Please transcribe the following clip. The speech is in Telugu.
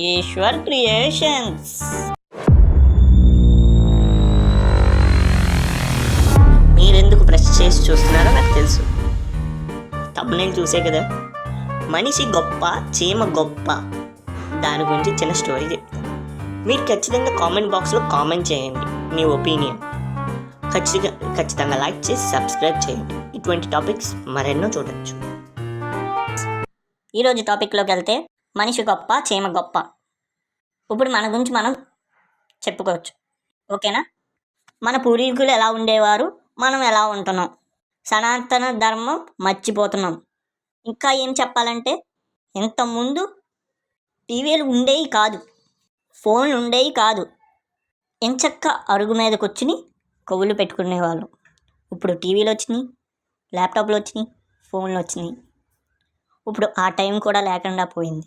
ఈశ్వర్ క్రియేషన్స్. మీరెందుకు ప్రెస్ చేసి చూస్తున్నారో నాకు తెలుసు. థంబ్నెయిల్ చూసే కదా. మనిషి గొప్ప, చీమ గొప్ప, దాని గురించి చిన్న స్టోరీ చెప్తాను. మీరు ఖచ్చితంగా కామెంట్ బాక్స్లో కామెంట్ చేయండి మీ ఒపీనియన్. ఖచ్చితంగా లైక్ చేసి సబ్స్క్రైబ్ చేయండి. ఇటువంటి టాపిక్స్ మరెన్నో చూడొచ్చు. ఈరోజు టాపిక్లోకి వెళ్తే, మనిషి గొప్ప, చీమ గొప్ప. ఇప్పుడు మన గురించి మనం చెప్పుకోవచ్చు, ఓకేనా? మన పూర్వీకులు ఎలా ఉండేవారు, మనం ఎలా ఉంటున్నాం, సనాతన ధర్మం మర్చిపోతున్నాం. ఇంకా ఏం చెప్పాలంటే, ఇంతకుముందు టీవీలు ఉండేవి కాదు, ఫోన్లు ఉండేవి కాదు. ఎంచక్క అరుగు మీద కూర్చుని కబుర్లు పెట్టుకునేవాళ్ళు. ఇప్పుడు టీవీలు వచ్చినాయి, ల్యాప్టాప్లు వచ్చినాయి, ఫోన్లు వచ్చినాయి. ఇప్పుడు ఆ టైం కూడా లేకుండా పోయింది.